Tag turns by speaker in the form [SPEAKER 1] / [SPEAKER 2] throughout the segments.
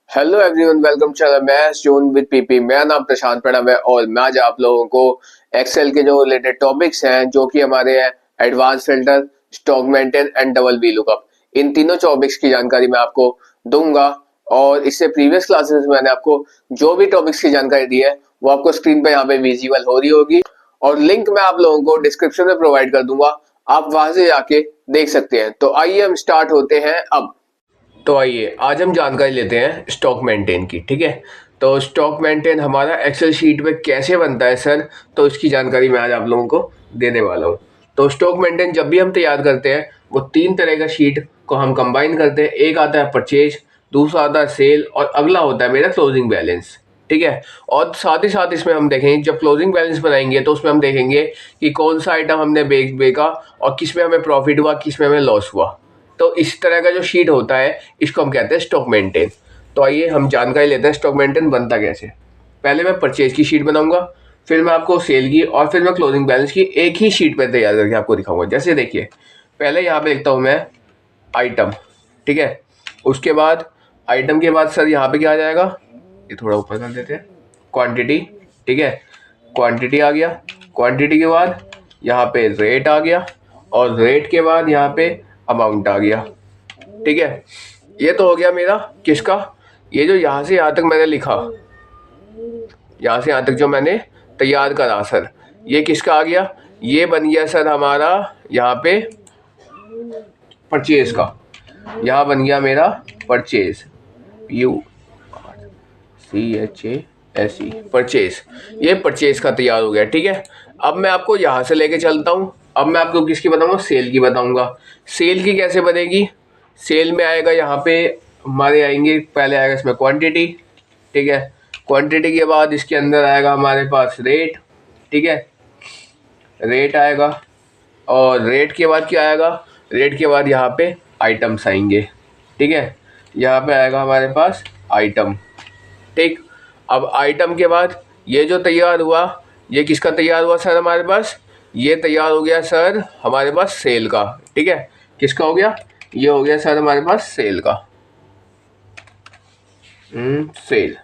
[SPEAKER 1] Hello everyone, welcome channel maths June with PP. मेरा नाम प्रशांत प्रणव है और मैं आज आप लोगों को एक्सेल के जो रिलेटेड टॉपिक्स हैं जो कि हमारे हैं advance filter, stock maintain and double V lookup, इन तीनों टॉपिक्स की जानकारी मैं आपको दूंगा। और इससे प्रीवियस क्लासेस में मैंने आपको जो भी टॉपिक्स की जानकारी दी है वो आपको स्क्रीन पे यहाँ पे विजिबल हो रही होगी और लिंक मैं आप लोगों को डिस्क्रिप्शन में प्रोवाइड कर दूंगा, आप वहां से जाके देख सकते हैं। तो आइए हम स्टार्ट होते हैं अब। तो आइए आज हम जानकारी लेते हैं स्टॉक मेंटेन की। ठीक है, तो स्टॉक मेंटेन हमारा एक्सेल शीट में कैसे बनता है सर, तो इसकी जानकारी मैं आज आप लोगों को देने वाला हूँ। तो स्टॉक मेंटेन जब भी हम तैयार करते हैं वो तीन तरह का शीट को हम कंबाइन करते हैं। एक आता है परचेज, दूसरा आता है सेल और अगला होता है मेरा क्लोजिंग बैलेंस। ठीक है, और साथ ही साथ इसमें हम देखेंगे जब क्लोजिंग बैलेंस बनाएंगे तो उसमें हम देखेंगे कि कौन सा आइटम हमने बेचा और किस में हमें प्रॉफिट हुआ, किस में हमें लॉस हुआ। तो इस तरह का जो शीट होता है इसको हम कहते हैं स्टॉक मेंटेन। तो आइए हम जानकारी लेते हैं स्टॉक मेंटेन बनता कैसे। पहले मैं परचेज की शीट बनाऊंगा, फिर मैं आपको सेल की और फिर मैं क्लोजिंग बैलेंस की एक ही शीट पर तैयार करके आपको दिखाऊंगा। जैसे देखिए, पहले यहाँ पे लिखता हूँ मैं आइटम। ठीक है, उसके बाद आइटम के बाद सर यहाँ पे क्या आ जाएगा, ये थोड़ा ऊपर कर देते हैं, क्वांटिटी। ठीक है, क्वांटिटी आ गया। क्वांटिटी के बाद यहाँ पे रेट आ गया और रेट के बाद यहाँ पे अमाउंट आ गया। ठीक है, ये तो हो गया मेरा किसका, ये जो यहाँ से यहाँ तक मैंने लिखा, यहाँ से यहाँ तक जो मैंने तैयार करा सर, ये किसका आ गया, ये बन गया सर हमारा यहाँ पे परचेज का। यहाँ बन गया मेरा परचेज, PURCHASE परचेज, ये परचेज का तैयार हो गया। ठीक है, अब मैं आपको यहाँ से लेके चलता हूँ। अब मैं आपको किसकी बताऊंगा, सेल की बताऊंगा। सेल की कैसे बनेगी, सेल में आएगा यहाँ पे हमारे आएंगे, पहले आएगा इसमें क्वांटिटी। ठीक है, क्वांटिटी के बाद इसके अंदर आएगा हमारे पास रेट। ठीक है, रेट आएगा और रेट के बाद क्या आएगा, रेट के बाद यहाँ पे आइटम्स आएंगे। ठीक है, यहाँ पे आएगा हमारे पास आइटम। ठीक, अब आइटम के बाद ये जो तैयार हुआ, ये किसका तैयार हुआ सर हमारे पास, ये तैयार हो गया सर हमारे पास सेल का। ठीक है, किसका हो गया, ये हो गया सर हमारे पास सेल का, सेल।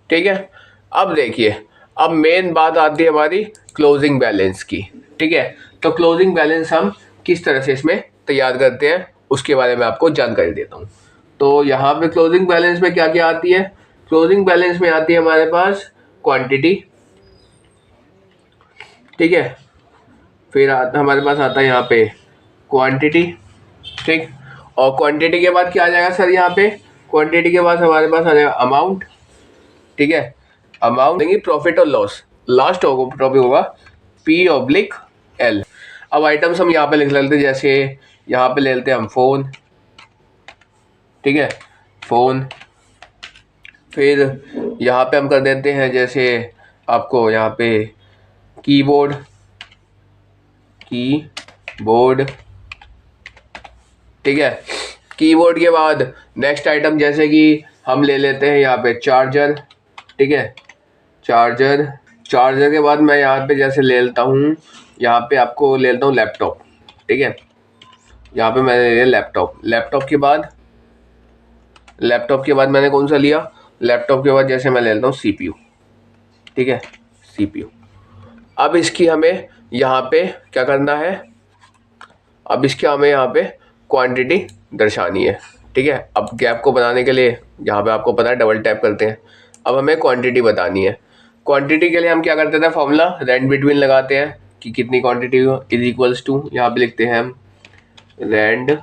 [SPEAKER 1] ठीक है, अब देखिए, अब मेन बात आती है हमारी क्लोजिंग बैलेंस की। ठीक है, तो क्लोजिंग बैलेंस हम किस तरह से इसमें तैयार करते हैं उसके बारे में आपको जानकारी देता हूँ। तो यहाँ पे क्लोजिंग बैलेंस में क्या क्या आती है, क्लोजिंग बैलेंस में आती है हमारे पास क्वांटिटी। ठीक है, फिर हमारे पास आता है यहाँ पे क्वांटिटी। ठीक, और क्वांटिटी के बाद क्या आ जाएगा सर, यहाँ पे क्वांटिटी के बाद हमारे पास आ जाएगा अमाउंट। ठीक है, अमाउंट देंगे प्रॉफिट और लॉस, लास्ट होगा टॉपिक होगा P/L। अब आइटम्स हम यहाँ पे लिख लेते हैं, जैसे यहाँ पे ले लेते हैं हम फोन। ठीक है, फोन। फिर यहाँ पे हम कर देते हैं जैसे आपको यहाँ पे कीबोर्ड, कीबोर्ड। ठीक है, कीबोर्ड के बाद नेक्स्ट आइटम जैसे कि हम ले लेते हैं यहाँ पे चार्जर। ठीक है, चार्जर। चार्जर के बाद मैं यहाँ पे जैसे ले लेता हूँ, यहाँ पे आपको ले लेता हूँ लैपटॉप। ठीक है, यहाँ पे मैंने ले लिया लैपटॉप। लैपटॉप के बाद मैंने कौन सा लिया, लैपटॉप के बाद जैसे मैं ले लेता हूँ CPU। ठीक है, CPU। अब इसकी हमें यहाँ पे क्या करना है, अब इसके हमें यहाँ पे क्वांटिटी दर्शानी है। ठीक है, अब गैप को बनाने के लिए यहाँ पे आपको पता है डबल टैप करते हैं। अब हमें क्वांटिटी बतानी है। क्वांटिटी के लिए हम क्या करते थे, फॉर्मूला रेंड बिटवीन लगाते हैं कि कितनी क्वांटिटी इज इक्वल्स टू, यहाँ पे लिखते हैं हम रेंड।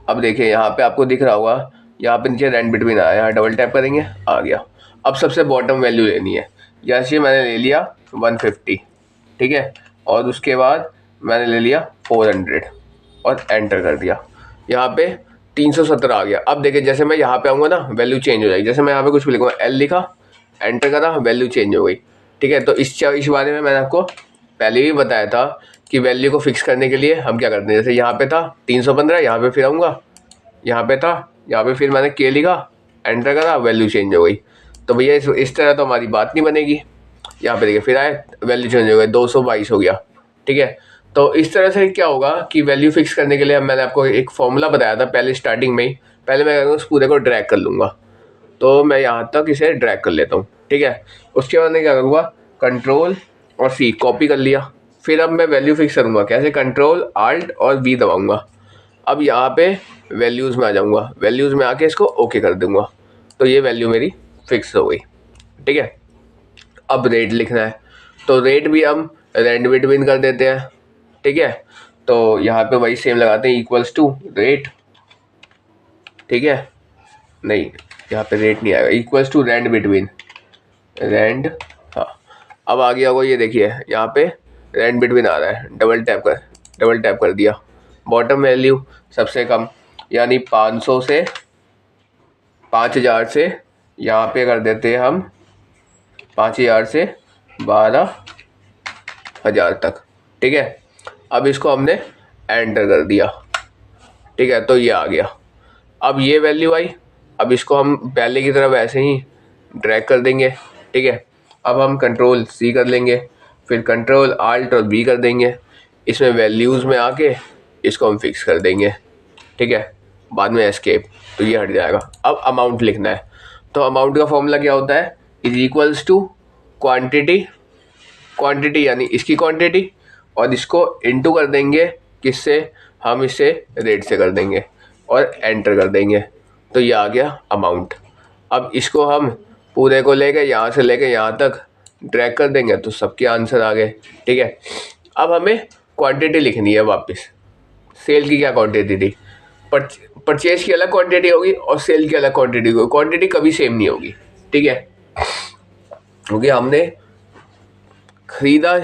[SPEAKER 1] अब देखिए यहाँ पे आपको दिख रहा होगा, यहाँ पे नीचे रेंड बिटवीन आया, यहाँ डबल टैप करेंगे, आ गया। अब सबसे बॉटम वैल्यू लेनी है, जैसे मैंने ले लिया 150। ठीक है, और उसके बाद मैंने ले लिया 400 और एंटर कर दिया, यहाँ पे 317 आ गया। अब देखिए जैसे मैं यहाँ पे आऊँगा ना, वैल्यू चेंज हो जाएगी। जैसे मैं यहाँ पे कुछ भी लिखूँगा, L लिखा, एंटर करा, वैल्यू चेंज हो गई। ठीक है, तो इस बारे में मैंने आपको पहले भी बताया था कि वैल्यू को फिक्स करने के लिए हम क्या करते हैं, जैसे यहाँ पे था 315, यहाँ पे फिर आऊँगा, यहाँ पे था, यहाँ पे फिर मैंने K लिखा, एंटर करा, वैल्यू चेंज हो गई। तो भैया इस तरह तो हमारी बात नहीं बनेगी। यहाँ पे देखिए फिर आए, वैल्यू चेंज हो गई, 222 हो गया। ठीक है, तो इस तरह से क्या होगा कि वैल्यू फिक्स करने के लिए मैंने आपको एक फॉर्मूला बताया था पहले स्टार्टिंग में ही। पहले मैं उस पूरे को ड्रैग कर लूँगा, तो मैं यहाँ तक इसे ड्रैग कर लेता हूँ, ठीक है। उसके बाद मैं क्या करूँगा, कंट्रोल और सी कॉपी कर लिया। फिर अब मैं वैल्यू फिक्स करूँगा, कैसे, कंट्रोल आल्ट और वी दबाऊँगा। अब यहाँ पे वैल्यूज़ में आ जाऊँगा, वैल्यूज़ में आके इसको ओके कर दूँगा, तो ये वैल्यू मेरी फिक्स हो गई, ठीक है। अब रेट लिखना है, तो रेट भी हम रेंड बिटवीन कर देते हैं, ठीक है। तो यहाँ पे वही सेम लगाते हैं, इक्वल्स टू रेट, ठीक है। नहीं, यहाँ पे रेट नहीं आएगा, equals to rand between, rand, हाँ अब आ गया होगा, ये देखिए यहाँ पे रेंड बिटवीन आ रहा है, डबल टैप कर दिया। बॉटम वैल्यू सबसे कम यानी 500 से 5000 से यहाँ पे कर देते हैं हम 5000 से 12000 तक, ठीक है। अब इसको हमने एंटर कर दिया, ठीक है, तो ये आ गया। अब ये वैल्यू आई, अब इसको हम पहले की तरफ ऐसे ही ड्रैग कर देंगे, ठीक है। अब हम कंट्रोल सी कर लेंगे, फिर कंट्रोल आल्ट और बी कर देंगे, इसमें वैल्यूज़ में आके इसको हम फिक्स कर देंगे, ठीक है। बाद में एस्केप, तो ये हट जाएगा। अब अमाउंट लिखना है, तो अमाउंट का फॉर्मूला क्या होता है, इज इक्वल्स टू क्वांटिटी यानी इसकी क्वांटिटी, और इसको इनटू कर देंगे किससे, हम इसे रेट से कर देंगे और एंटर कर देंगे, तो ये आ गया अमाउंट। अब इसको हम पूरे को लेके यहाँ से लेके यहाँ तक ड्रैग कर देंगे, तो सबके आंसर आ गए, ठीक है। अब हमें क्वांटिटी लिखनी है वापस। सेल की क्या क्वांटिटी थी, परचेज की अलग क्वांटिटी होगी और सेल की अलग क्वांटिटी होगी, क्वांटिटी कभी सेम नहीं होगी, ठीक है। क्योंकि हमने खरीदा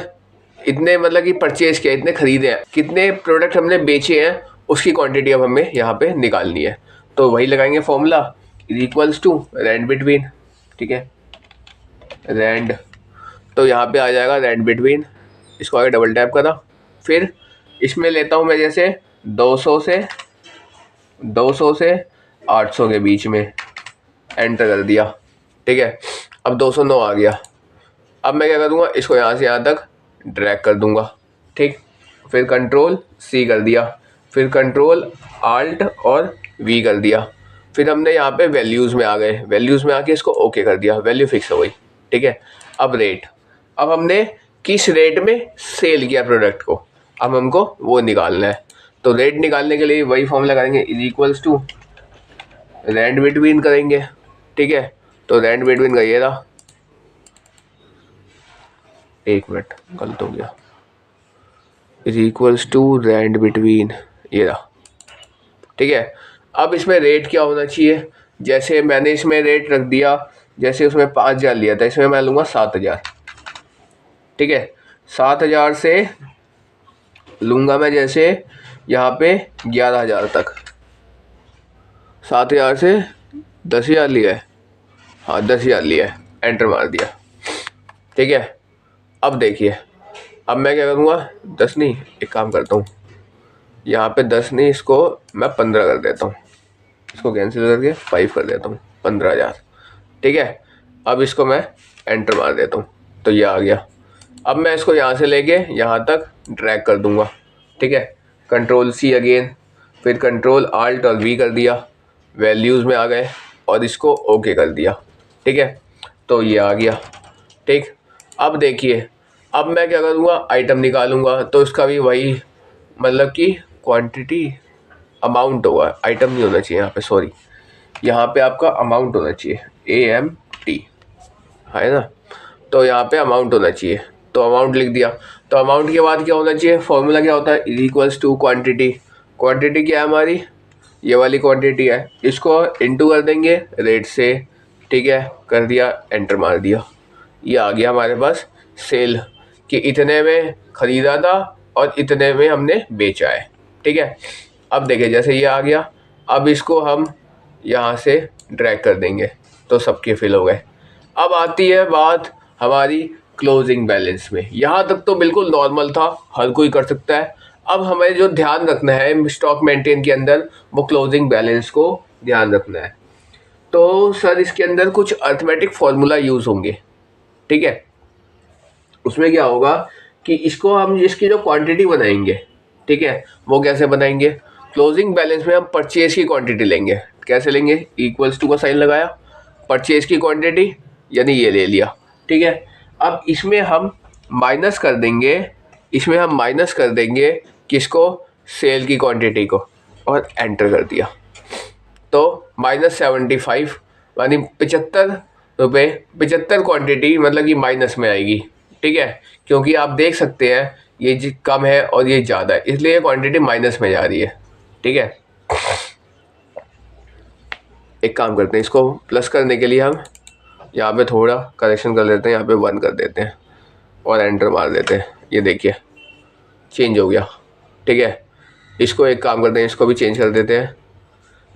[SPEAKER 1] इतने, मतलब कि परचेज किया इतने, खरीदे हैं, कितने प्रोडक्ट हमने बेचे हैं, उसकी क्वांटिटी अब हमें यहाँ पे निकालनी है। तो वही लगाएंगे formula, is equals to rand between, ठीक है, रेंड, तो यहाँ पे आ जाएगा रेंड बिटवीन, इसको आगे डबल टैप करा, फिर इसमें लेता हूँ मैं जैसे 200 से 800 के बीच में, एंटर कर दिया, ठीक है। अब 209 आ गया। अब मैं क्या करूँगा, इसको यहाँ से यहाँ तक ड्रैग कर दूँगा, ठीक। फिर कंट्रोल सी कर दिया, फिर कंट्रोल आल्ट और वी कर दिया, फिर हमने यहाँ पे वैल्यूज़ में आ गए, वैल्यूज़ में आके इसको ओके कर दिया, वैल्यू फिक्स हो गई, ठीक है। अब रेट, अब हमने किस रेट में सेल किया प्रोडक्ट को, अब हमको वो निकालना है। तो रेट निकालने के लिए वही फॉर्मूला करेंगे, is equals to rand between करेंगे, ठीक है। तो रेंड बिटवीन का ये रहा, एक मिनट गलत हो गया, is equals to rand between, ये रहा, ठीक है। अब इसमें रेट क्या होना चाहिए, जैसे मैंने इसमें रेट रख दिया, जैसे उसमें 5000 लिया था, इसमें मैं लूँगा 7000, ठीक है। 7000 से लूँगा मैं जैसे यहाँ पे 11000 तक, 7000 से 10000 लिया है, हाँ 10000 लिया है, एंटर मार दिया, ठीक है। अब देखिए, अब मैं क्या करूँगा, 10 नहीं, एक काम करता हूँ, यहाँ पे 10 नहीं, इसको मैं 15 कर देता हूँ, इसको कैंसिल करके 5 कर देता हूँ, 15000, ठीक है। अब इसको मैं एंटर मार देता हूँ, तो ये आ गया। अब मैं इसको यहाँ से लेके यहाँ तक ड्रैग कर दूँगा, ठीक है। कंट्रोल सी अगेन, फिर कंट्रोल आल्ट और वी कर दिया, वैल्यूज़ में आ गए और इसको ओके कर दिया, ठीक है। तो ये आ गया, ठीक। अब देखिए, अब मैं क्या करूँगा, आइटम निकालूंगा, तो इसका भी वही, मतलब कि क्वांटिटी अमाउंट होगा, आइटम नहीं होना चाहिए यहाँ पे, सॉरी, यहाँ पे आपका अमाउंट होना चाहिए, AMT, है ना। तो यहाँ पे अमाउंट होना चाहिए, तो अमाउंट लिख दिया। तो अमाउंट के बाद क्या होना चाहिए, फॉर्मूला क्या होता है, is equals to quantity, quantity क्या है हमारी, ये वाली क्वांटिटी है, इसको इनटू कर देंगे रेट से, ठीक है, कर दिया, एंटर मार दिया, ये आ गया हमारे पास सेल, कि इतने में ख़रीदा था और इतने में हमने बेचा है, ठीक है। अब देखिए जैसे ये आ गया, अब इसको हम यहाँ से ड्रैग कर देंगे, तो सबके फिल हो गए। अब आती है बात हमारी क्लोजिंग बैलेंस में, यहाँ तक तो बिल्कुल नॉर्मल था, हर कोई कर सकता है। अब हमें जो ध्यान रखना है स्टॉक मेंटेन के अंदर, वो क्लोजिंग बैलेंस को ध्यान रखना है। तो सर इसके अंदर कुछ अर्थमेटिक फॉर्मूला यूज़ होंगे, ठीक है। उसमें क्या होगा कि इसको हम, इसकी जो क्वांटिटी बनाएंगे, ठीक है, वो कैसे बनाएंगे, क्लोजिंग बैलेंस में हम परचेज की क्वांटिटी लेंगे, कैसे लेंगे, इक्वल्स टू का साइन लगाया, परचेज की क्वांटिटी यानी ये ले लिया, ठीक है। अब इसमें हम माइनस कर देंगे किसको, सेल की क्वांटिटी को, और एंटर कर दिया। तो -75 यानी 75 रुपये, 75 क्वांटिटी मतलब कि माइनस में आएगी, ठीक है। क्योंकि आप देख सकते हैं ये कम है और ये ज़्यादा है, इसलिए ये क्वांटिटी माइनस में जा रही है, ठीक है। एक काम करते हैं, इसको प्लस करने के लिए हम यहाँ पे थोड़ा करेक्शन कर लेते हैं, यहाँ पे 1 कर देते हैं और एंटर मार देते हैं। ये देखिए चेंज हो गया, ठीक है। इसको एक काम करते हैं, इसको भी चेंज कर देते हैं,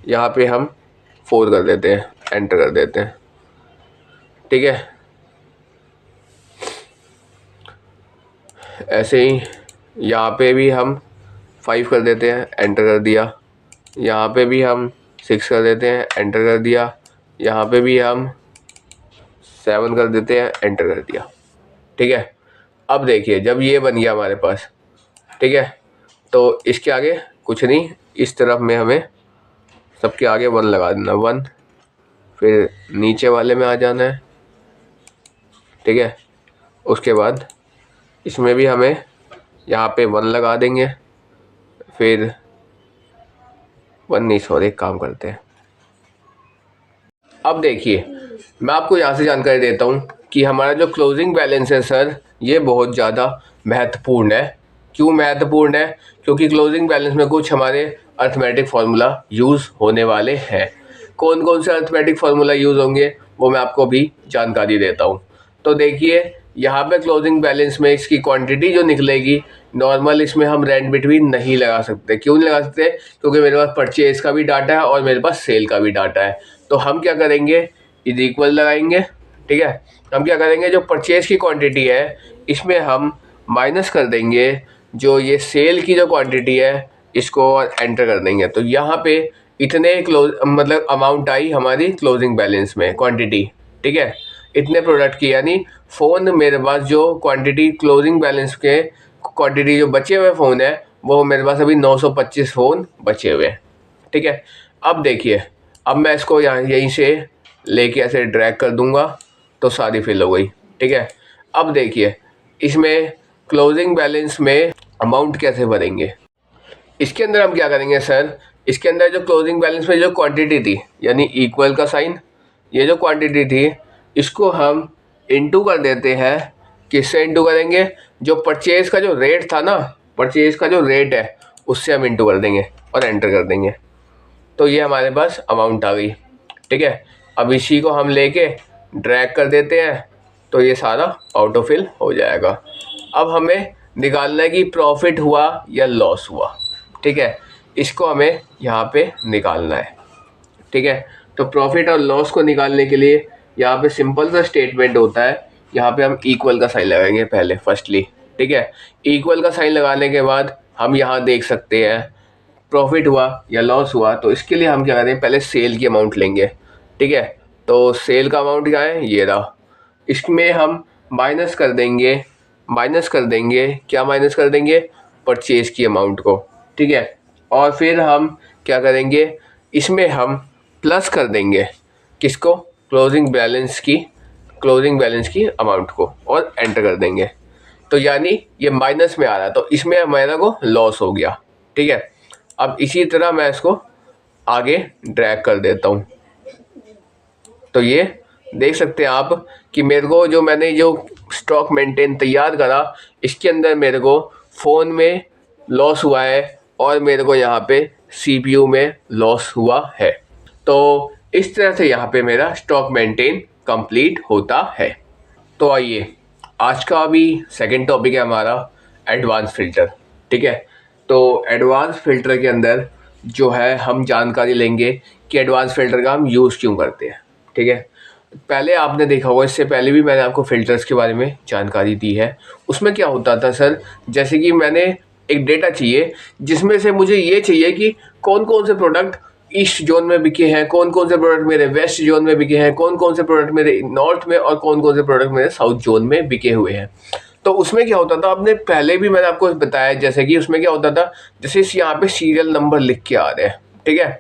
[SPEAKER 1] यहाँ पे हम 4 कर देते हैं, एंटर कर देते हैं, ठीक है। ऐसे ही यहाँ पे भी हम 5 कर देते हैं, एंटर कर दिया। यहाँ पे भी हम 6 कर देते हैं, एंटर कर दिया। यहाँ पे भी हम 7 कर देते हैं, एंटर कर दिया, ठीक है। अब देखिए जब ये बन गया हमारे पास, ठीक है, तो इसके आगे कुछ नहीं, इस तरफ में हमें सबके आगे 1 लगा देना, 1, फिर नीचे वाले में आ जाना है, ठीक है। उसके बाद इसमें भी हमें यहाँ पे 1 लगा देंगे, फिर 1 नहीं, सॉरी, एक काम करते हैं। अब देखिए मैं आपको यहाँ से जानकारी देता हूँ कि हमारा जो क्लोजिंग बैलेंस है सर, ये बहुत ज़्यादा महत्वपूर्ण है। क्यों महत्वपूर्ण है? क्योंकि क्लोजिंग बैलेंस में कुछ हमारे अर्थमेटिक फार्मूला यूज़ होने वाले हैं। कौन कौन से अर्थमेटिक फार्मूला यूज़ होंगे वो मैं आपको भी जानकारी देता हूँ। तो देखिए यहाँ पे क्लोजिंग बैलेंस में इसकी क्वांटिटी जो निकलेगी, नॉर्मल इसमें हम रेंट बिटवीन नहीं लगा सकते। क्यों नहीं लगा सकते? क्योंकि मेरे पास परचेज का भी डाटा है और मेरे पास सेल का भी डाटा है। तो हम क्या करेंगे, इज इक्वल लगाएंगे, ठीक है। हम क्या करेंगे, जो परचेज की क्वांटिटी है इसमें हम माइनस कर देंगे जो ये सेल की जो क्वांटिटी है, इसको एंटर कर देंगे। तो यहाँ पे इतने मतलब अमाउंट आई हमारी क्लोजिंग बैलेंस में क्वांटिटी, ठीक है, इतने प्रोडक्ट की। यानी फ़ोन मेरे पास जो क्वांटिटी क्लोजिंग बैलेंस के क्वांटिटी जो बचे हुए फ़ोन है, वो मेरे पास अभी 925 फ़ोन बचे हुए हैं, ठीक है। अब देखिए, अब मैं इसको यहाँ यहीं से लेके ऐसे ड्रैग कर दूंगा तो सारी फिल हो गई, ठीक है। अब देखिए इसमें क्लोजिंग बैलेंस में अमाउंट कैसे भरेंगे। इसके अंदर हम क्या करेंगे सर, इसके अंदर जो क्लोजिंग बैलेंस में जो क्वांटिटी थी, यानी इक्वल का साइन, ये जो क्वांटिटी थी इसको हम इनटू कर देते हैं। किससे इनटू करेंगे? जो परचेज का जो रेट था ना, परचेज का जो रेट है उससे हम इनटू कर देंगे और एंटर कर देंगे। तो ये हमारे पास अमाउंट आ गई, ठीक है। अब इसी को हम लेके ड्रैग कर देते हैं तो ये सारा ऑटो फिल हो जाएगा। अब हमें निकालना है कि प्रॉफिट हुआ या लॉस हुआ, ठीक है। इसको हमें यहाँ पे निकालना है, ठीक है। तो प्रॉफिट और लॉस को निकालने के लिए यहाँ पे सिंपल सा स्टेटमेंट होता है। यहाँ पे हम इक्वल का साइन लगाएंगे पहले फर्स्टली, ठीक है। इक्वल का साइन लगाने के बाद हम यहाँ देख सकते हैं प्रॉफिट हुआ या लॉस हुआ। तो इसके लिए हम क्या करें, पहले सेल की अमाउंट लेंगे, ठीक है। तो सेल का अमाउंट क्या है, ये रहा। इसमें हम माइनस कर देंगे क्या माइनस कर देंगे, परचेज की अमाउंट को, ठीक है। और फिर हम क्या करेंगे, इसमें हम प्लस कर देंगे किसको, क्लोजिंग बैलेंस की अमाउंट को, और एंटर कर देंगे। तो यानी ये माइनस में आ रहा है तो इसमें हमारा को लॉस हो गया, ठीक है। अब इसी तरह मैं इसको आगे ड्रैग कर देता हूँ। तो ये देख सकते हैं आप कि मेरे को जो मैंने जो स्टॉक मेंटेन तैयार करा, इसके अंदर मेरे को फ़ोन में लॉस हुआ है और मेरे को यहाँ पे CPU में लॉस हुआ है। तो इस तरह से यहाँ पे मेरा स्टॉक मेंटेन कंप्लीट होता है। तो आइए, आज का अभी सेकंड टॉपिक है हमारा एडवांस फ़िल्टर, ठीक है। तो एडवांस फ़िल्टर के अंदर जो है हम जानकारी लेंगे कि एडवांस फ़िल्टर का हम यूज़ क्यों करते हैं, ठीक है। पहले आपने देखा होगा, इससे पहले भी मैंने आपको फ़िल्टर्स के बारे में जानकारी दी है। उसमें क्या होता था सर, जैसे कि मैंने एक डेटा चाहिए जिसमें से मुझे ये चाहिए कि कौन कौन से प्रोडक्ट ईस्ट जोन में बिके हैं, कौन कौन से प्रोडक्ट मेरे वेस्ट जोन में बिके हैं, कौन कौन से प्रोडक्ट मेरे नॉर्थ में और कौन कौन से प्रोडक्ट मेरे साउथ जोन में बिके हुए हैं। तो उसमें क्या होता था, आपने पहले भी मैंने आपको बताया, जैसे कि उसमें क्या होता था, जैसे यहाँ पे सीरियल नंबर लिख के आ रहे हैं, ठीक है।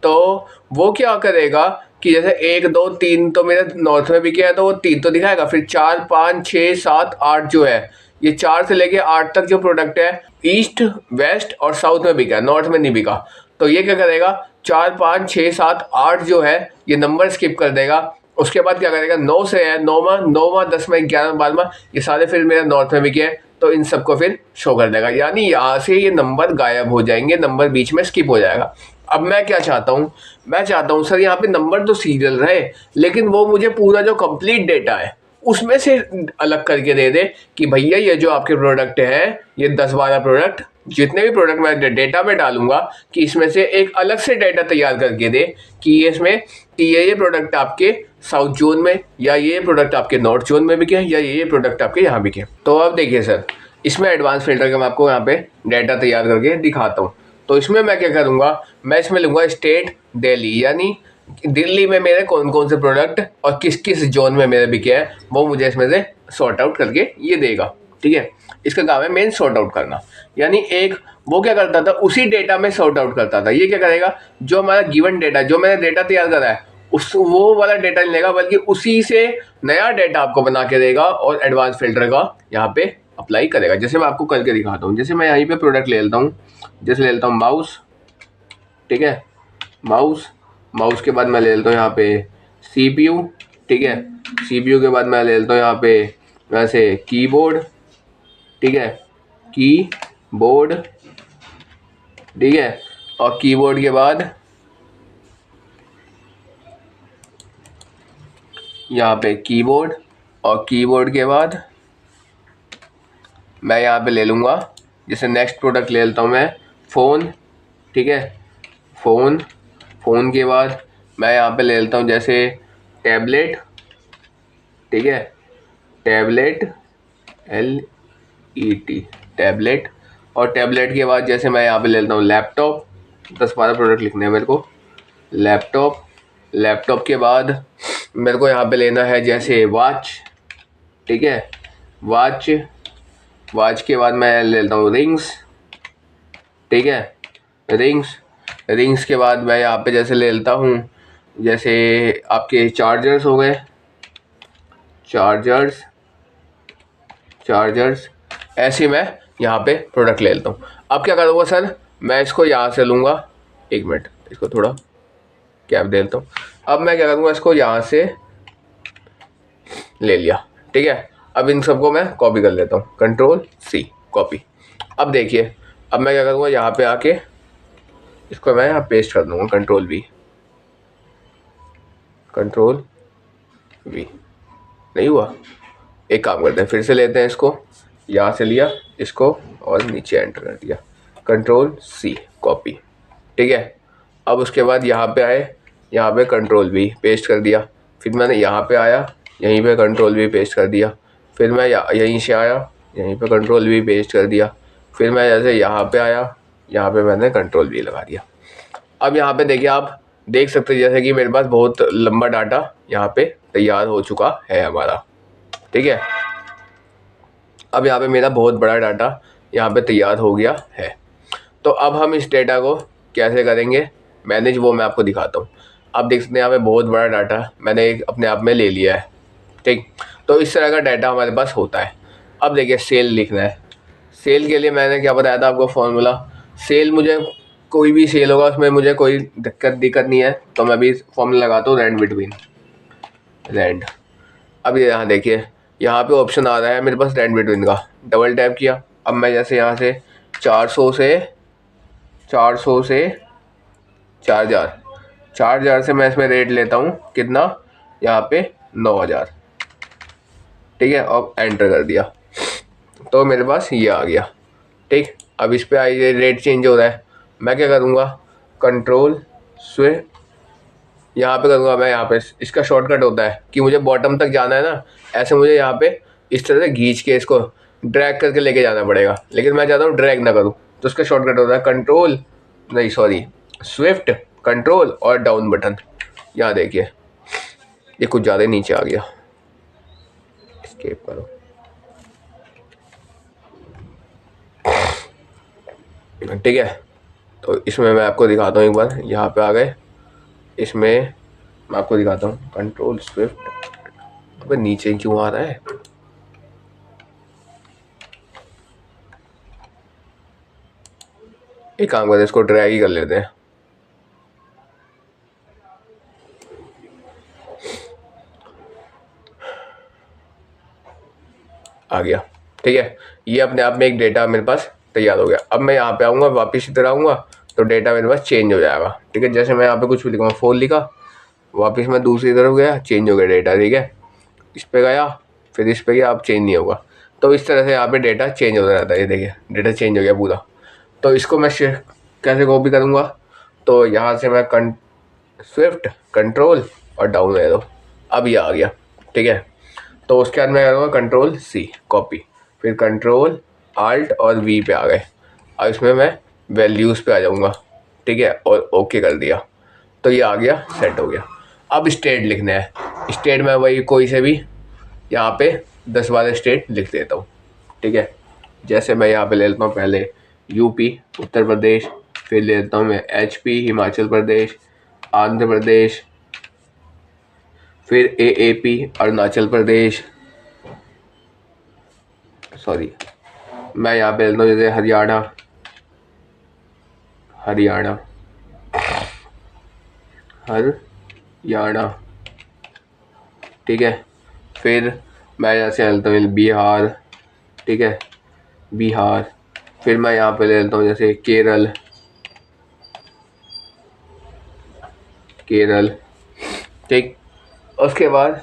[SPEAKER 1] तो वो क्या करेगा, कि जैसे 1 2 3 तो मेरे नॉर्थ में बिके है तो वो 3 तो दिखाएगा, फिर 4 5 6 7 8 जो है, ये 4 से लेके 8 तक जो प्रोडक्ट है ईस्ट वेस्ट और साउथ में बिका है, नॉर्थ में नहीं बिका। तो ये क्या करेगा, 4 5 6 7 8 जो है ये नंबर स्किप कर देगा। उसके बाद क्या करेगा, 9 से है, 9वां 9वां 10वां 11वां 12वां ये सारे फिर मेरे नॉर्थ में बिके हैं, तो इन सबको फिर शो कर देगा। यानी यहाँ से ये नंबर गायब हो जाएंगे, नंबर बीच में स्किप हो जाएगा। अब मैं क्या चाहता हूँ, मैं चाहता हूँ सर यहाँ पे नंबर तो सीरियल रहे, लेकिन वो मुझे पूरा जो कंप्लीट डेटा है उसमें से अलग करके दे दे कि भैया ये जो आपके प्रोडक्ट हैं, ये 10-12 प्रोडक्ट, जितने भी प्रोडक्ट मैं डेटा में डालूंगा, कि इसमें से एक अलग से डेटा तैयार करके दे कि ये इसमें कि ये प्रोडक्ट आपके साउथ जोन में, या ये प्रोडक्ट आपके नॉर्थ जोन में बिके, या ये प्रोडक्ट आपके यहाँ बिके। तो अब देखिए सर, इसमें एडवांस फिल्टर का मैं आपको यहाँ पे डेटा तैयार करके दिखाता हूँ। तो इसमें मैं क्या करूँगा, मैं इसमें लूँगा स्टेट दिल्ली, यानी दिल्ली में मेरे कौन कौन से प्रोडक्ट और किस किस जोन में मेरे बिके हैं वो मुझे इसमें से सॉर्ट आउट करके ये देगा। ठीक है, इसका काम है मेन सॉर्ट आउट करना। यानी एक वो क्या करता था, उसी डेटा में सॉर्ट आउट करता था। ये क्या करेगा, जो हमारा गिवन डेटा, जो मैंने डेटा तैयार करा है उस वो वाला डेटा नहीं लेगा, बल्कि उसी से नया डेटा आपको बना के देगा और एडवांस फिल्टर का यहाँ पे अप्लाई करेगा। जैसे मैं आपको करके दिखाता हूँ, जैसे मैं यहीं पे प्रोडक्ट ले लेता हूँ, जैसे ले लेता हूँ माउस। ठीक है, माउस के बाद मैं ले लेता हूँ यहाँ पे CPU। ठीक है, CPU के बाद मैं ले लेता हूँ यहाँ पे वैसे कीबोर्ड। ठीक है, कीबोर्ड। ठीक है, और कीबोर्ड के बाद यहाँ पे कीबोर्ड, और कीबोर्ड के बाद मैं यहाँ पे ले लूँगा, जैसे नेक्स्ट प्रोडक्ट ले लेता हूँ मैं फ़ोन। ठीक है, फ़ोन के बाद मैं यहाँ पे ले लेता हूँ जैसे टैबलेट। ठीक है, टैबलेट LET टैबलेट, और टैबलेट के बाद जैसे मैं यहाँ पे ले लेता हूँ लैपटॉप। 10-12 प्रोडक्ट लिखने हैं मेरे को। लैपटॉप के बाद मेरे को यहाँ पे लेना है जैसे वॉच। ठीक है, वॉच के बाद मैं ले लेता हूँ रिंग्स। ठीक है, रिंग्स के बाद मैं यहाँ पे जैसे ले लेता हूँ जैसे आपके चार्जर्स हो गए, चार्जर्स ऐसे मैं यहाँ पे प्रोडक्ट ले लेता हूँ। अब क्या करूँगा सर, मैं इसको यहाँ से लूँगा, 1 मिनट इसको थोड़ा कैप दे लेता हूँ। अब मैं क्या करूँगा, इसको यहाँ से ले लिया। ठीक है, अब इन सबको मैं कॉपी कर लेता हूँ, Ctrl+C कॉपी। अब देखिए, अब मैं क्या करूँगा, यहाँ पे आके इसको मैं यहाँ पेस्ट कर दूँगा, Ctrl+V। नहीं हुआ, एक काम करते हैं, फिर से लेते हैं इसको, यहाँ से लिया इसको और नीचे एंटर कर दिया, Ctrl+C कॉपी। ठीक है, अब उसके बाद यहाँ पे आए, यहाँ पे Ctrl+V पेस्ट कर दिया, फिर मैंने यहाँ पे आया, यहीं पे Ctrl+V पेस्ट कर दिया, फिर मैं यहीं से आया, यहीं पे Ctrl+V पेस्ट कर दिया, फिर मैं जैसे यहाँ पे आया, यहाँ पे मैंने Ctrl+V लगा दिया। अब यहाँ पे देखिए, आप देख सकते हैं जैसे कि मेरे पास बहुत लंबा डाटा यहाँ पे तैयार हो चुका है हमारा। ठीक है, अब यहाँ पे मेरा बहुत बड़ा डाटा यहाँ पे तैयार हो गया है। तो अब हम इस डेटा को कैसे करेंगे मैनेज, वो मैं आपको दिखाता हूँ। आप देख सकते हैं यहाँ पे बहुत बड़ा डाटा मैंने अपने आप में ले लिया है। ठीक, तो इस तरह का डाटा हमारे पास होता है। अब देखिए, सेल लिखना है। सेल के लिए मैंने क्या बताया था आपको फॉर्मूला, सेल मुझे कोई भी सेल होगा उसमें मुझे कोई दिक्कत नहीं है, तो मैं भी फॉर्मूला लगाता हूँ रैंड बिटवीन रैंड। अब ये यहाँ देखिए, यहाँ पे ऑप्शन आ रहा है मेरे पास रैंड बिटवीन का, डबल टैप किया। अब मैं जैसे यहाँ से 400 से 4000 से मैं इसमें रेट लेता हूँ कितना, यहाँ पे 9000। ठीक है, और एंटर कर दिया तो मेरे पास ये आ गया। ठीक, अब इस पे आई रेट चेंज हो रहा है, मैं क्या करूँगा, Ctrl+, यहाँ पे करूँगा मैं, यहाँ पे इसका शॉर्टकट होता है कि मुझे बॉटम तक जाना है ना, ऐसे मुझे यहाँ पे इस तरह से खींच के इसको ड्रैग करके लेके जाना पड़ेगा, लेकिन मैं चाहता हूँ ड्रैग ना करूँ, तो उसका शॉर्टकट होता है स्विफ्ट कंट्रोल और डाउन बटन। यहाँ देखिए, ये कुछ ज़्यादा नीचे आ गया, एस्केप करो। ठीक है, तो इसमें मैं आपको दिखाता हूँ एक बार, यहाँ पे आ गए, इसमें मैं आपको दिखाता हूँ कंट्रोल स्विफ्ट। अबे नीचे क्यों आ रहा है? एक काम करते हैं, इसको ड्रैग ही कर लेते हैं। आ गया, ठीक है। ये अपने आप में एक डेटा मेरे पास तैयार हो गया। अब मैं यहाँ पे आऊँगा, वापस इधर आऊँगा तो डेटा मेरे पास चेंज हो जाएगा, ठीक है। जैसे मैं यहाँ पे कुछ भी लिखूँगा, 4 लिखा, वापस मैं दूसरी तरफ गया, चेंज हो गया डेटा, ठीक है। इस पे गया, फिर इस पे गया, अब चेंज नहीं होगा। तो इस तरह से यहाँ पे डेटा चेंज होता रहता है। ये देखिए डेटा चेंज हो गया पूरा। तो इसको मैं कैसे कॉपी करूँगा? तो यहाँ से मैं स्विफ्ट कंट्रोल और डाउन एरो, अब ये आ गया, ठीक है। तो उसके बाद मैं करूँगा कंट्रोल सी कॉपी, फिर कंट्रोल आल्ट और वी पे आ गए। अब इसमें मैं वैल्यूज़ पे आ जाऊँगा, ठीक है, और ओके कर दिया। तो ये आ गया, सेट हो गया। अब स्टेट लिखना है। स्टेट में वही कोई से भी यहाँ पे 10-12 स्टेट लिख देता हूँ, ठीक है। जैसे मैं यहाँ पे ले लेता हूँ पहले यूपी उत्तर प्रदेश, फिर ले लेता हूँ मैं एचपी हिमाचल प्रदेश, आंध्र प्रदेश, फिर एएपी अरुणाचल प्रदेश, सॉरी मैं यहाँ पे लेता हूँ जैसे हरियाणा, हरियाणा ठीक है। फिर मैं यहाँ से लेता हूँ बिहार, ठीक है, बिहार। फिर मैं यहाँ पे ले लेता हूँ जैसे केरल, ठीक। उसके बाद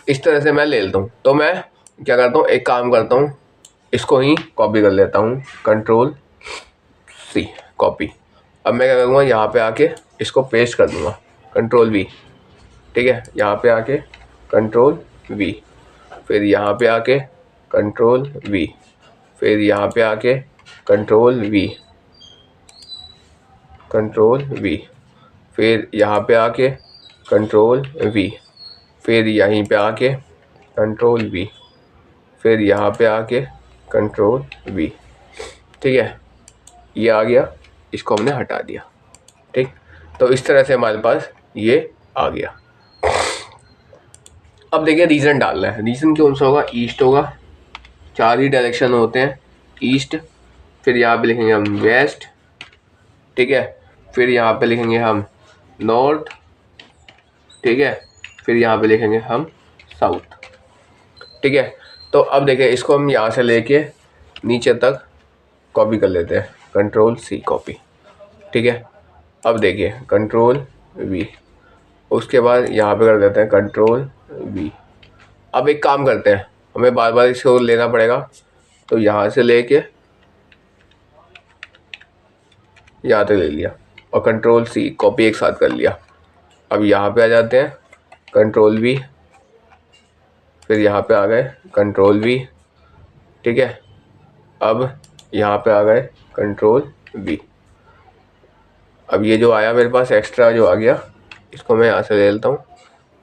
[SPEAKER 1] इस तरह से मैं ले लेता हूँ। तो मैं क्या करता हूँ, एक काम करता हूँ, इसको ही कॉपी कर लेता हूँ, कंट्रोल सी कॉपी। अब मैं क्या करूँगा, यहाँ पे आके इसको पेस्ट कर दूँगा, कंट्रोल वी, ठीक है। यहाँ पे आके कंट्रोल वी, फिर यहाँ पे आके कंट्रोल वी, फिर यहाँ पे आके कंट्रोल वी, फिर यहाँ पे आके कंट्रोल वी, फिर यहीं पे आके कंट्रोल वी, फिर यहाँ पे आके कंट्रोल वी, ठीक है। ये आ गया, इसको हमने हटा दिया, ठीक। तो इस तरह से हमारे पास ये आ गया। अब देखिए रीजन डालना है। रीजन कौन सा होगा? ईस्ट होगा। 4 ही डायरेक्शन होते हैं, ईस्ट, फिर यहाँ पे लिखेंगे हम वेस्ट, ठीक है, फिर यहाँ पे लिखेंगे हम नॉर्थ, ठीक है, फिर यहाँ पे लिखेंगे हम साउथ, ठीक है। तो अब देखिए इसको हम यहाँ से लेके नीचे तक कॉपी कर लेते हैं, कंट्रोल सी कॉपी, ठीक है। अब देखिए कंट्रोल वी, उसके बाद यहाँ पे कर देते हैं कंट्रोल वी। अब एक काम करते हैं, हमें बार बार इसको लेना पड़ेगा, तो यहाँ से लेके यहाँ तक ले लिया और कंट्रोल सी कॉपी एक साथ कर लिया। अब यहाँ पे आ जाते हैं, कंट्रोल वी, फिर यहाँ पे आ गए कंट्रोल वी, ठीक है। अब यहाँ पे आ गए कंट्रोल वी। अब ये जो आया मेरे पास एक्स्ट्रा जो आ गया, इसको मैं यहाँ से ले लेता हूँ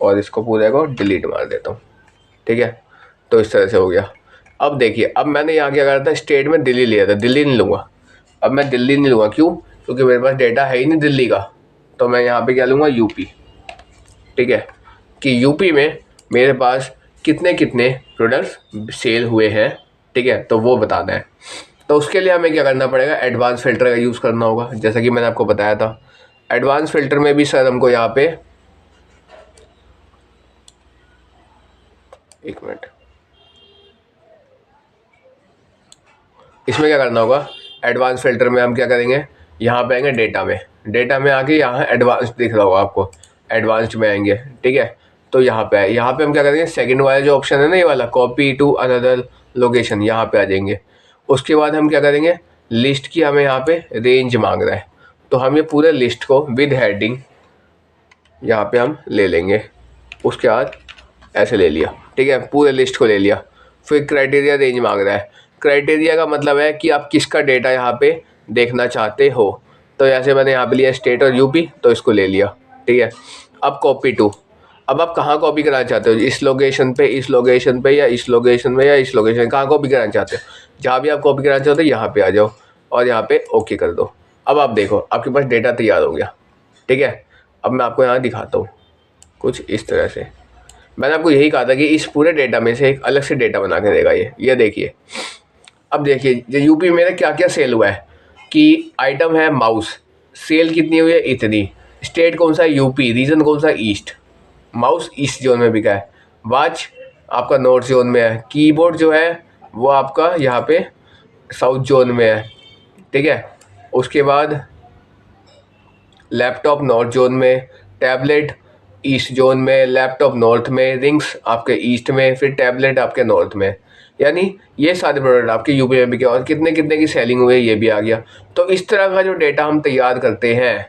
[SPEAKER 1] और इसको पूरे को डिलीट मार देता हूँ, ठीक है। तो इस तरह से हो गया। अब देखिए, अब मैंने यहाँ क्या करा था, स्टेट में दिल्ली लिया था, दिल्ली नहीं लूँगा। अब मैं दिल्ली नहीं लूँगा, क्यों? क्योंकि मेरे पास डेटा है ही नहीं दिल्ली का। तो मैं यहाँ पे क्या लूँगा, यूपी, ठीक है, कि यूपी में मेरे पास कितने कितने प्रोडक्ट्स सेल हुए हैं, ठीक है, तो वो बताना है। तो उसके लिए हमें क्या करना पड़ेगा, एडवांस फिल्टर का यूज़ करना होगा, जैसा कि मैंने आपको बताया था। एडवांस फिल्टर में भी सर हमको यहाँ पे, एक मिनट, इसमें क्या करना होगा, एडवांस फिल्टर में हम क्या करेंगे, यहाँ पे आएंगे डेटा में, डेटा में आके यहाँ एडवांस दिख रहा होगा आपको, एडवांस्ड में आएंगे, ठीक है। तो यहाँ पे आए, यहाँ पे हम क्या करेंगे, सेकंड वाला जो ऑप्शन है ना, ये वाला कॉपी टू अनदर लोकेशन, यहाँ पे आ जाएंगे। उसके बाद हम क्या करेंगे, लिस्ट की हमें यहाँ पे रेंज मांग रहा है, तो हम ये पूरे लिस्ट को विद हेडिंग यहाँ पे हम ले लेंगे। उसके बाद ऐसे ले लिया, ठीक है, पूरे लिस्ट को ले लिया। फिर क्राइटेरिया रेंज मांग रहा है। क्राइटेरिया का मतलब है कि आप किसका डेटा यहाँ पे देखना चाहते हो। तो जैसे मैंने यहाँ पे लिया स्टेट और यूपी, तो इसको ले लिया, ठीक है। अब कॉपी टू, अब आप कहाँ कॉपी कराना चाहते हो, इस लोकेशन पे, इस लोकेशन पे, या इस लोकेशन में, या इस लोकेशन, कहाँ कॉपी कराना चाहते हो? जहाँ भी आप कॉपी कराना चाहते हो यहाँ पे आ जाओ और यहाँ पे ओके कर दो। अब आप देखो आपके पास डेटा तैयार हो गया, ठीक है। अब मैं आपको यहाँ दिखाता हूँ, कुछ इस तरह से। मैंने आपको यही कहा था कि इस पूरे डेटा में से एक अलग से डेटा बना के देगा ये देखिए। अब देखिए जो यूपी में मेरा क्या क्या सेल हुआ है कि आइटम है माउस, सेल कितनी हुई है इतनी, स्टेट कौन सा है यूपी, रीजन कौन सा ईस्ट, माउस ईस्ट जोन में बिका है, वॉच आपका नॉर्थ जोन में है, कीबोर्ड जो है वो आपका यहाँ पे साउथ जोन में है, ठीक है। उसके बाद लैपटॉप नॉर्थ जोन में, टैबलेट ईस्ट जोन में, लैपटॉप नॉर्थ में, रिंग्स आपके ईस्ट में, फिर टैबलेट आपके नॉर्थ में। यानी ये सारे प्रोडक्ट आपके यूपी में बिके और कितने कितने की सेलिंग हुई है ये भी आ गया। तो इस तरह का जो डेटा हम तैयार करते हैं,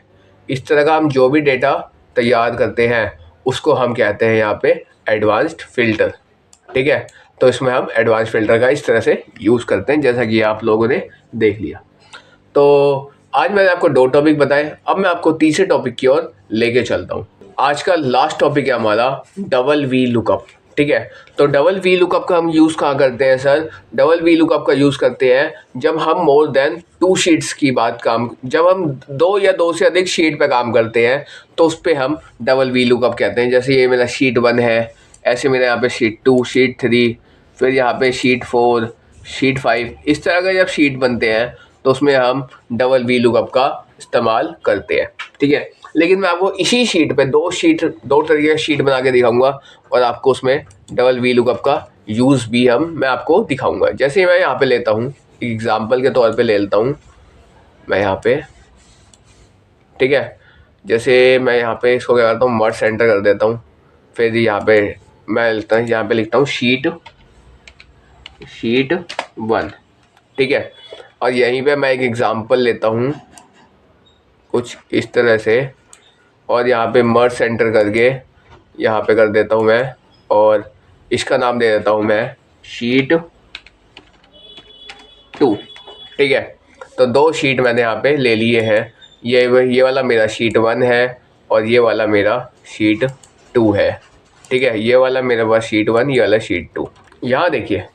[SPEAKER 1] इस तरह का हम जो भी डेटा तैयार करते हैं उसको हम कहते हैं यहाँ पे एडवांस्ड फ़िल्टर, ठीक है। तो इसमें हम एडवांस फ़िल्टर का इस तरह से यूज़ करते हैं, जैसा कि आप लोगों ने देख लिया। तो आज मैंने आपको 2 टॉपिक बताए, अब मैं आपको तीसरे टॉपिक की ओर लेके चलता हूँ। आज का लास्ट टॉपिक है हमारा डबल वी लुकअप, ठीक है। तो डबल वी लुकअप का हम यूज़ कहाँ करते हैं सर? डबल वी लुकअप का यूज़ करते हैं जब हम मोर देन 2 शीट्स की जब हम 2 या 2 से अधिक शीट पे काम करते हैं तो उस पर हम डबल वी लुकअप कहते हैं। जैसे ये मेरा शीट 1 है, ऐसे मेरे यहाँ पे शीट 2, शीट 3, फिर यहाँ पे शीट 4, शीट 5, इस तरह का जब शीट बनते हैं तो उसमें हम डबल वी लुकअप का इस्तेमाल करते हैं, ठीक है। लेकिन मैं आपको इसी शीट पे 2 तरीके का शीट बना के दिखाऊंगा और आपको उसमें डबल वी लुकअप का यूज़ भी मैं आपको दिखाऊंगा। जैसे मैं यहाँ पे लेता हूँ, एग्जाम्पल के तौर पे ले लेता हूँ मैं यहाँ पे, ठीक है। जैसे मैं यहाँ पे इसको क्या करता हूँ, मर्ज सेंटर कर देता हूँ, फिर यहाँ पे मैं यहाँ पे लिखता हूँ शीट 1, ठीक है। और यहीं पे मैं एक एग्जांपल लेता हूँ कुछ इस तरह से और यहाँ पे मर्ज सेंटर करके यहाँ पे कर देता हूँ मैं और इसका नाम दे देता हूँ मैं शीट 2, ठीक है। तो 2 शीट मैंने यहाँ पे ले लिए हैं, ये वाला मेरा शीट 1 है और ये वाला मेरा शीट 2 है, ठीक है। ये वाला मेरा पास शीट 1, ये वाला शीट 2। यहाँ देखिए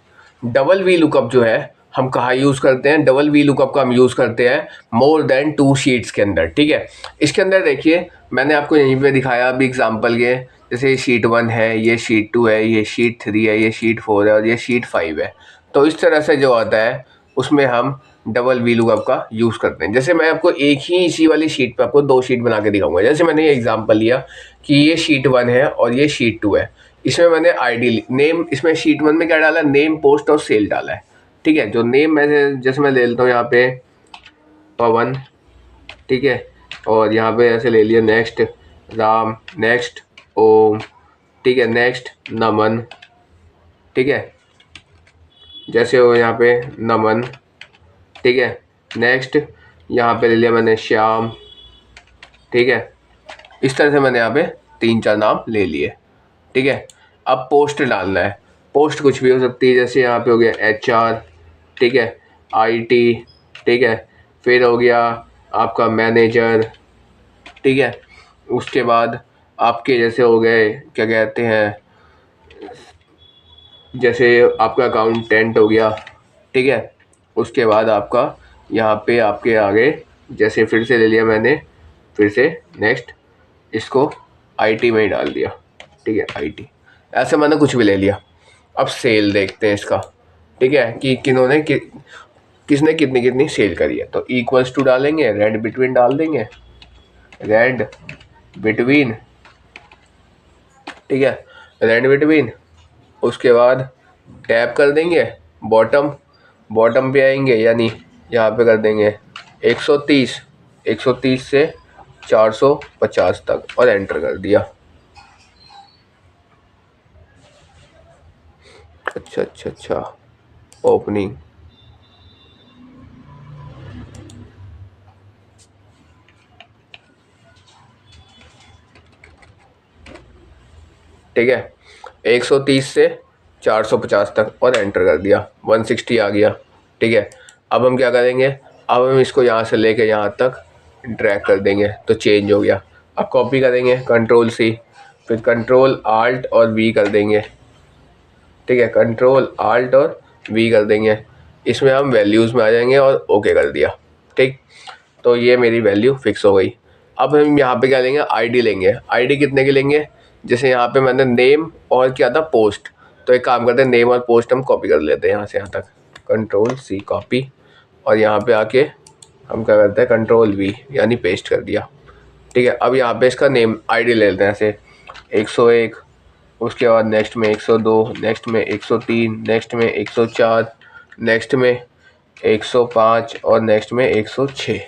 [SPEAKER 1] डबल वी लुकअप जो है हम कहाँ यूज़ करते हैं? डबल वी लुकअप का हम यूज़ करते हैं मोर देन 2 शीट्स के अंदर, ठीक है। इसके अंदर देखिए मैंने आपको यहीं पे दिखाया अभी एग्जांपल के, जैसे ये शीट 1 है, ये शीट 2 है, ये शीट 3 है, ये शीट 4 है और ये शीट 5 है। तो इस तरह से जो आता है उसमें हम डबल वी लुकअप का यूज़ करते हैं। जैसे मैं आपको एक ही इसी वाली शीट पे आपको 2 शीट बना के दिखाऊंगा। जैसे मैंने ये एग्जांपल लिया कि ये शीट 1 है और ये शीट 2 है, इसमें मैंने आईडी नेम, इसमें शीट 1 में क्या डाला, नेम, पोस्ट और सेल डाला है, ठीक है। जो नेम मैं जैसे मैं ले लेता हूँ यहाँ पे पवन, ठीक है, और यहाँ पे ऐसे ले लिया नेक्स्ट राम, नेक्स्ट ओम, ठीक है, नेक्स्ट नमन, ठीक है, जैसे हो यहाँ पे नमन, ठीक है। नेक्स्ट यहाँ पे ले लिया मैंने श्याम, ठीक है। इस तरह से मैंने यहाँ पे 3-4 नाम ले लिए, ठीक है। अब पोस्ट डालना है, पोस्ट कुछ भी हो सकती है, जैसे यहाँ पे हो गया HR, ठीक है, IT, ठीक है, फिर हो गया आपका मैनेजर, ठीक है। उसके बाद आपके जैसे हो गए क्या कहते हैं, जैसे आपका अकाउंटेंट हो गया, ठीक है। उसके बाद आपका यहाँ पे आपके आगे जैसे फिर से ले लिया मैंने, फिर से नेक्स्ट इसको IT में ही डाल दिया, ठीक है, IT, ऐसे मैंने कुछ भी ले लिया। अब सेल देखते हैं इसका, ठीक है, कि किसने कितनी कितनी सेल करी है। तो इक्वल्स टू डालेंगे, रेड बिटवीन डाल देंगे, रेड बिटवीन, ठीक है, रेड बिटवीन। उसके बाद टैप कर देंगे, बॉटम पे आएंगे, यानी यहाँ पे कर देंगे 130 से 450 तक और एंटर कर दिया। अच्छा ओपनिंग, ठीक है, 130 से 450 तक और एंटर कर दिया, 160 आ गया, ठीक है। अब हम क्या करेंगे, अब हम इसको यहाँ से लेके यहाँ तक ड्रैग कर देंगे तो चेंज हो गया। अब कॉपी करेंगे Ctrl+C, फिर Ctrl+Alt और V कर देंगे, ठीक है, Ctrl+Alt और V कर देंगे। इसमें हम वैल्यूज़ में आ जाएंगे और ओके कर दिया, ठीक। तो ये मेरी वैल्यू फिक्स हो गई। अब हम यहाँ पे क्या लेंगे, ID लेंगे। ID कितने की लेंगे, जैसे यहाँ पे मैंने नेम और क्या था पोस्ट, तो एक काम करते हैं नेम और पोस्ट हम कॉपी कर लेते हैं यहाँ से यहाँ तक, कंट्रोल सी कॉपी, और यहाँ पे आके हम क्या करते हैं कंट्रोल वी यानी पेस्ट कर दिया। ठीक है, अब यहाँ पे इसका नेम आईडी ले लेते हैं ऐसे 101, उसके बाद नेक्स्ट में 102, नेक्स्ट में 103, नेक्स्ट में 104, नेक्स्ट में 105 और नेक्स्ट में 106।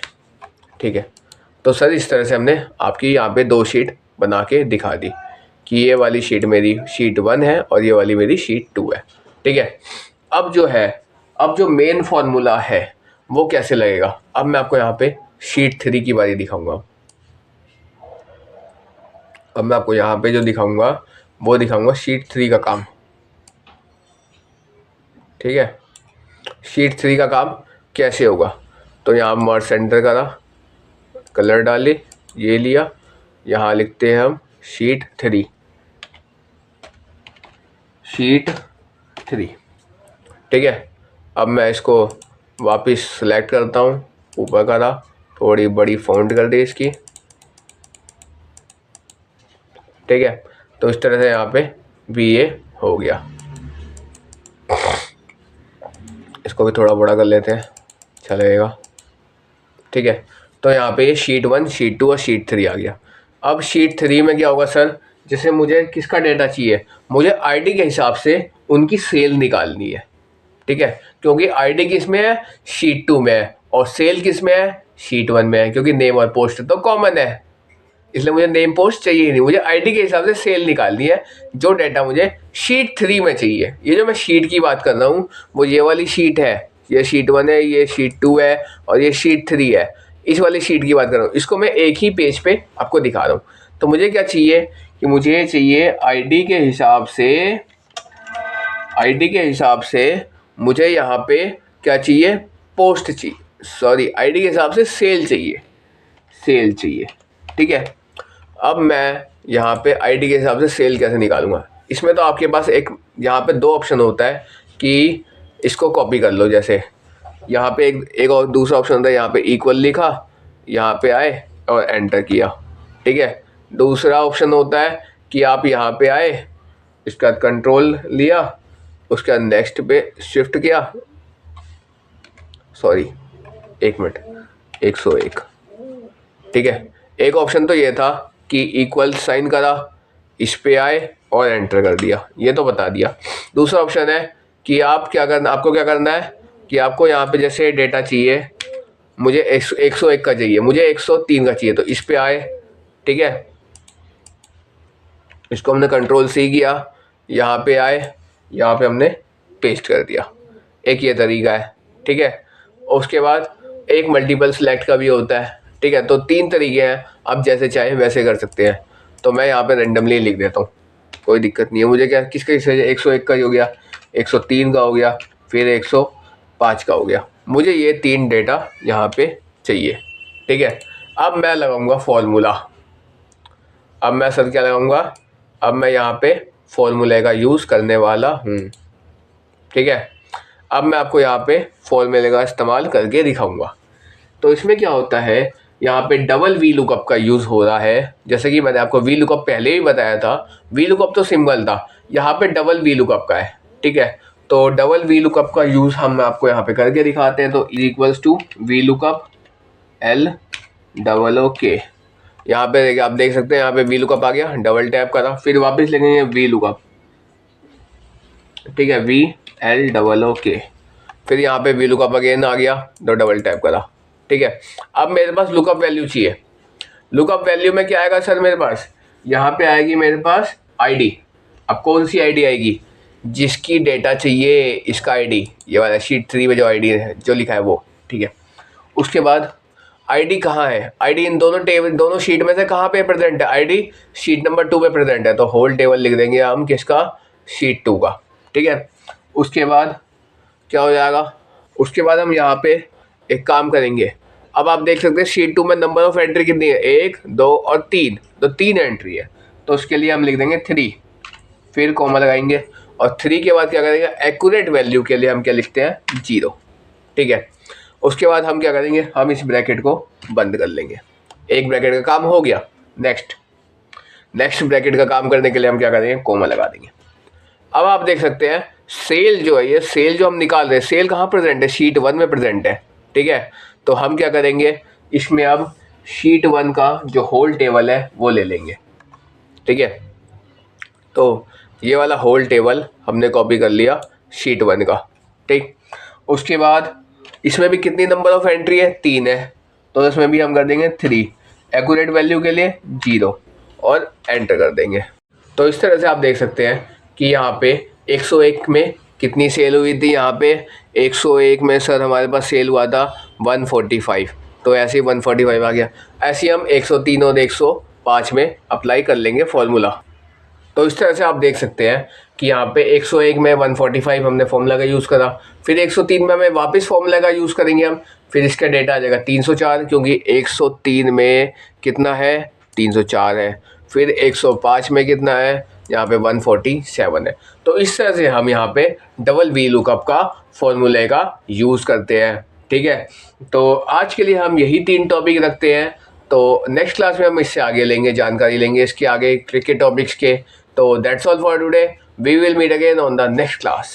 [SPEAKER 1] ठीक है, तो सर इस तरह से हमने आपकी यहाँ पे 2 शीट बना के दिखा दी कि ये वाली शीट मेरी शीट 1 है और ये वाली मेरी शीट 2 है। ठीक है, अब जो मेन फॉर्मूला है वो कैसे लगेगा, अब मैं आपको यहाँ पे शीट 3 की बारी दिखाऊंगा। अब मैं आपको यहाँ पे जो दिखाऊंगा वो दिखाऊंगा शीट 3 का काम। ठीक है, शीट 3 का काम कैसे होगा, तो यहाँ मर्ज सेंटर करा, कलर डाले, ये लिया, यहाँ लिखते हैं हम शीट 3, शीट 3। ठीक है, अब मैं इसको वापस सेलेक्ट करता हूँ, ऊपर करा, थोड़ी बड़ी फ़ॉन्ट कर दी इसकी। ठीक है, तो इस तरह से यहाँ पे भी ये हो गया। इसको भी थोड़ा बड़ा कर लेते हैं, अच्छा लगेगा। ठीक है, तो यहाँ पे ये शीट 1, शीट 2 और शीट 3 आ गया। अब शीट 3 में क्या होगा सर, जैसे मुझे किसका डेटा चाहिए, मुझे आईडी के हिसाब से उनकी सेल निकालनी है। ठीक है, क्योंकि आईडी किस में है, शीट 2 में है, और सेल किस में है, शीट 1 में है, क्योंकि नेम और पोस्ट तो कॉमन है, इसलिए मुझे नेम पोस्ट चाहिए ही नहीं, मुझे आईडी के हिसाब से सेल निकालनी है। जो डेटा मुझे शीट 3 में चाहिए, ये जो मैं शीट की बात कर रहा हूँ वो ये वाली शीट है, ये शीट 1 है, ये शीट 2 है और ये शीट 3 है। इस वाली शीट की बात कर रहा हूँ, इसको मैं एक ही पेज पे आपको दिखा रहा हूँ। तो मुझे क्या चाहिए कि मुझे चाहिए आईडी के हिसाब से मुझे यहाँ पे क्या चाहिए, पोस्ट चाहिए, सॉरी आईडी के हिसाब से सेल चाहिए। ठीक है, अब मैं यहाँ पे आईडी के हिसाब से सेल कैसे निकालूंगा, इसमें तो आपके पास एक यहाँ पे 2 ऑप्शन होता है कि इसको कॉपी कर लो। जैसे यहाँ पे एक और दूसरा ऑप्शन होता है, यहाँ पे इक्वल लिखा, यहाँ पे आए और एंटर किया। ठीक है, दूसरा ऑप्शन होता है कि आप यहाँ पे आए, इसका कंट्रोल लिया, उसके बाद नेक्स्ट पे शिफ्ट किया, सॉरी 1 मिनट 101। ठीक है, एक ऑप्शन तो ये था कि इक्वल साइन करा, इस पे आए और एंटर कर दिया, ये तो बता दिया। दूसरा ऑप्शन है कि आपको क्या करना है कि आपको यहाँ पे जैसे डेटा चाहिए, मुझे 101 का चाहिए, मुझे 103 का चाहिए, तो इस पे आए। ठीक है, इसको हमने कंट्रोल सी किया, यहाँ पे आए, यहाँ पे हमने पेस्ट कर दिया। एक ये तरीका है। ठीक है, उसके बाद एक मल्टीपल सिलेक्ट का भी होता है। ठीक है, तो 3 तरीके हैं, आप जैसे चाहें वैसे कर सकते हैं। तो मैं यहाँ पे रेंडमली लिख देता हूँ, कोई दिक्कत नहीं है। मुझे क्या किसका 101 का हो गया, 103 का हो गया, फिर 105 का हो गया, मुझे ये 3 डेटा यहाँ पे चाहिए। ठीक है, अब मैं लगाऊंगा फॉर्मूला। अब मैं सर क्या लगाऊंगा, अब मैं यहाँ पे फॉर्मूले का यूज़ करने वाला हूँ। ठीक है, अब मैं आपको यहाँ पे फॉर्मूले का इस्तेमाल करके दिखाऊंगा। तो इसमें क्या होता है, यहाँ पे डबल वी लुकअप का यूज़ हो रहा है। जैसे कि मैंने आपको वी लुकअप पहले ही बताया था, वी लुकअप तो सिंपल था, यहाँ पे डबल वी लुकअप का है। ठीक है, तो डबल वी लुकअप का यूज़ हम आपको यहाँ पे करके दिखाते हैं। तो equals to V lookup LOOK, यहाँ पे देखिए, आप देख सकते हैं यहाँ पे वी लुकअप आ गया, डबल टैप करा, फिर वापस लिखेंगे वी लुकअप। ठीक है, VLOOK, फिर यहाँ पे वी लुकअप अगेन आ गया, तो डबल टैप करा। ठीक है, अब मेरे पास लुकअप वैल्यू चाहिए। लुकअप वैल्यू में क्या आएगा सर, मेरे पास यहाँ पे आएगी मेरे पास आईडी। अब कौन सी आईडी आएगी, जिसकी डेटा चाहिए, इसका आईडी, ये वाला शीट 3 में जो आईडी है जो लिखा है वो। ठीक है, उसके बाद आईडी कहाँ है, आईडी इन दोनों शीट में से कहाँ पे प्रेजेंट है, आईडी शीट नंबर 2 पे प्रेजेंट है, तो होल टेबल लिख देंगे हम किसका, शीट 2 का। ठीक है, उसके बाद क्या हो जाएगा, उसके बाद हम यहाँ पे एक काम करेंगे। अब आप देख सकते हैं शीट 2 में नंबर ऑफ एंट्री कितनी है, 1 2 और 3, तो 3 एंट्री है, तो उसके लिए हम लिख देंगे 3, फिर कॉमा लगाएंगे, और 3 के बाद क्या करेंगे, एक्यूरेट वैल्यू के लिए हम क्या लिखते हैं, 0। ठीक है, उसके बाद हम क्या करेंगे, हम इस ब्रैकेट को बंद कर लेंगे, एक ब्रैकेट का काम हो गया। नेक्स्ट ब्रैकेट का काम करने के लिए हम क्या करेंगे, कोमा लगा देंगे। अब आप देख सकते हैं सेल जो है, ये सेल जो हम निकाल रहे हैं, सेल कहाँ प्रेजेंट है, शीट 1 में प्रेजेंट है, ठीक है। तो हम क्या करेंगे, इसमें अब शीट 1 का जो होल टेबल है वो ले लेंगे, ठीक है। तो ये वाला होल टेबल हमने कॉपी कर लिया शीट 1 का, ठीक। उसके बाद इसमें भी कितनी नंबर ऑफ एंट्री है, 3 है, तो इसमें भी हम कर देंगे 3, एक्यूरेट वैल्यू के लिए 0 और एंटर कर देंगे। तो इस तरह से आप देख सकते हैं कि यहाँ पे 101 में कितनी सेल हुई थी, यहाँ पे 101 में सर हमारे पास सेल हुआ था 145, तो ऐसे ही 145 आ गया। ऐसे ही हम 103 और 105 में अप्लाई कर लेंगे फॉर्मूला। तो इस तरह से आप देख सकते हैं कि यहाँ पे 101 में 145 हमने फॉर्मूला का यूज़ करा, फिर 103 में हमें वापस फॉर्मूला का यूज़ करेंगे हम, फिर इसका डेटा आ जाएगा 304, क्योंकि 103 में कितना है, 304 है, फिर 105 में कितना है, यहाँ पे 147 है। तो इस तरह से हम यहाँ पे डबल वी लुकअप का फॉर्मूले का यूज़ करते हैं, ठीक है। तो आज के लिए हम यही 3 टॉपिक रखते हैं। तो नेक्स्ट क्लास में हम इससे आगे लेंगे, जानकारी लेंगे इसके आगे के टॉपिक्स के। तो that's all for today, we will meet again on the next class.